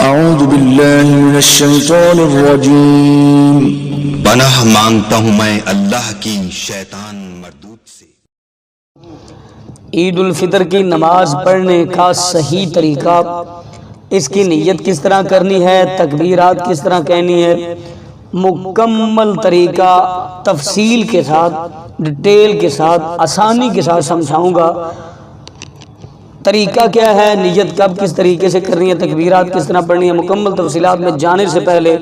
اعوذ باللہ من الشیطان الرجیم۔ پناہ مانگتا ہوں میں اللہ کی شیطان مردود سے۔ عید الفطر کی نماز پڑھنے کا صحیح طریقہ، اس کی نیت کس طرح کرنی ہے، تکبیرات کس طرح کہنی ہے، مکمل طریقہ تفصیل کے ساتھ، ڈیٹیل کے ساتھ، آسانی کے ساتھ سمجھاؤں گا۔ طریقہ کیا ہے، نیت کب کس طریقے سے کرنی ہے، تکبیرات کس طرح پڑھنی ہے، مکمل تفصیلات میں جانے سے پہلے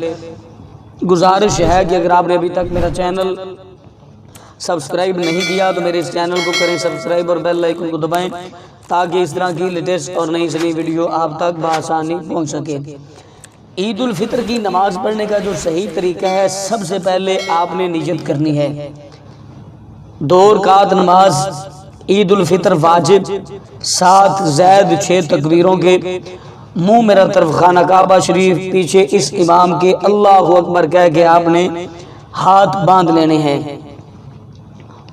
گزارش ہے کہ اگر آپ نے ابھی تک میرا چینل سبسکرائب نہیں کیا تو میرے اس چینل کو کریں سبسکرائب اور بیل آئیکن کو دبائیں تاکہ اس طرح کی لیٹسٹ اور نئی نئی ویڈیو آپ تک بآسانی پہنچ سکے۔ عید الفطر کی نماز پڑھنے کا جو صحیح طریقہ ہے، سب سے پہلے آپ نے نیت کرنی ہے۔ 2 رکعت نماز عید الفطر واجب، 7 زائد 6 تکبیروں کے، منہ میرا طرف خانہ کعبہ شریف، پیچھے اس امام کے اللہ اکبر کہہ کے آپ نے ہاتھ باندھ لینے ہیں۔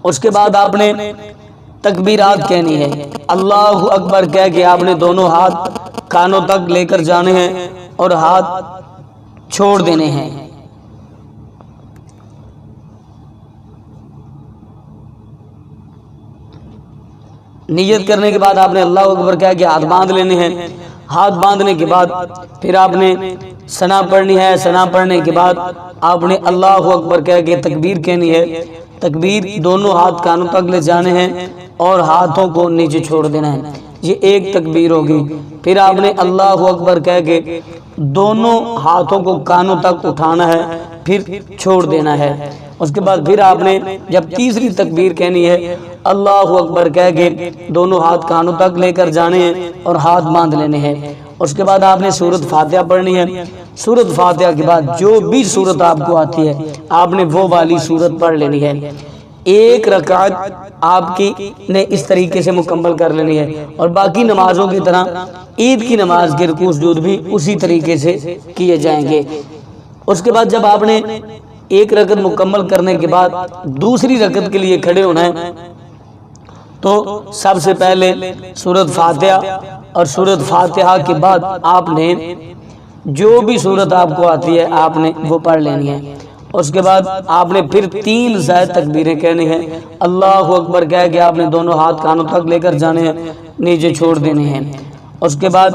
اس کے بعد آپ نے تکبیرات کہنی ہے، اللہ اکبر کہہ کے آپ نے دونوں ہاتھ کانوں تک لے کر جانے ہیں اور ہاتھ چھوڑ دینے ہیں۔ نیت کرنے کے بعد آپ نے اللہ اکبر کہہ کے ہاتھ باندھ لینے ہیں۔ ہاتھ باندھنے کے بعد پھر آپ نے ثنا پڑھنی ہے۔ ثنا پڑھنے کے بعد آپ نے اللہ اکبر کہہ کے تکبیر کہنی ہے۔ تکبیر دونوں ہاتھ کانوں تک لے جانے ہیں اور ہاتھوں کو نیچے چھوڑ دینا ہے، یہ ایک تکبیر ہوگی۔ پھر آپ نے اللہ اکبر کہہ کے دونوں ہاتھوں کو کانوں تک اٹھانا ہے، پھر چھوڑ دینا ہے۔ اس کے بعد پھر آپ نے جب تیسری تکبیر کہنی ہے، اللہ اکبر کہہ کے دونوں ہاتھ کانوں تک لے کر جانے ہیں اور ہاتھ باندھ لینے ہیں۔ اس کے بعد آپ نے سورۃ فاتحہ پڑھنی ہے۔ سورۃ فاتحہ کے بعد جو بھی سورت آپ کو آتی ہے آپ نے وہ والی سورت پڑھ لینی ہے۔ 1 رکعت آپ کی نے اس طریقے سے مکمل کر لینی ہے، اور باقی نمازوں کی طرح عید کی نماز کے رکوع سجود بھی اسی طریقے سے کیے جائیں گے۔ اس کے بعد جب آپ نے 1 رکعت مکمل کرنے کے بعد دوسری رکعت کے لیے کھڑے ہونا ہے تو سب سے پہلے سورۃ فاتحہ، اور سورۃ فاتحہ کے بعد آپ نے جو بھی سورت آپ کو آتی ہے آپ نے وہ پڑھ لینی ہے۔ اس کے بعد آپ نے پھر 3 زائد تکبیریں کہنی ہیں۔ اللہ اکبر کہہ کے آپ نے دونوں ہاتھ کانوں تک لے کر جانے ہیں، نیچے چھوڑ دینے ہیں۔ اس کے بعد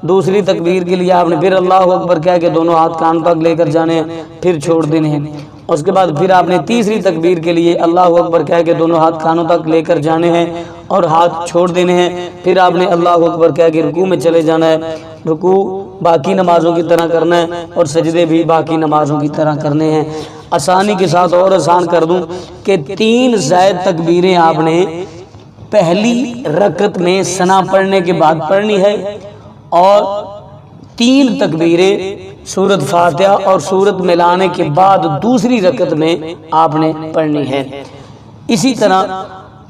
دوسری تکبیر کے لیے آپ نے پھر اللہ اکبر کہہ کے دونوں ہاتھ کانوں تک لے کر جانے ہیں، پھر چھوڑ دینے ہیں۔ اس کے بعد پھر آپ نے تیسری تکبیر کے لیے اللہ اکبر کہہ کے دونوں ہاتھ کانوں تک لے کر جانے ہیں اور ہاتھ چھوڑ دینے ہیں۔ پھر آپ نے اللہ اکبر کہہ کے رکوع میں چلے جانا ہے۔ رکوع باقی نمازوں کی طرح کرنا ہے اور سجدے بھی باقی نمازوں کی طرح کرنے ہیں۔ آسانی کے ساتھ اور آسان کر دوں کہ 3 زائد تکبیریں آپ نے پہلی رکعت میں ثنا پڑھنے کے بعد پڑھنی ہے، اور 3 تکبیریں سورۃ فاتحہ اور سورت ملانے کے بعد دوسری رکعت میں آپ نے پڑھنی ہے۔ اسی طرح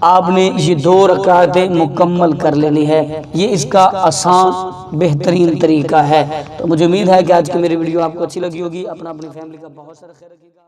آپ نے یہ 2 رکعتیں مکمل کر لینی ہے۔ یہ اس کا آسان بہترین طریقہ ہے۔ تو مجھے امید ہے کہ آج کی میری ویڈیو آپ کو اچھی لگی ہوگی۔ اپنی فیملی کا بہت سارا خیال رکھیے گا۔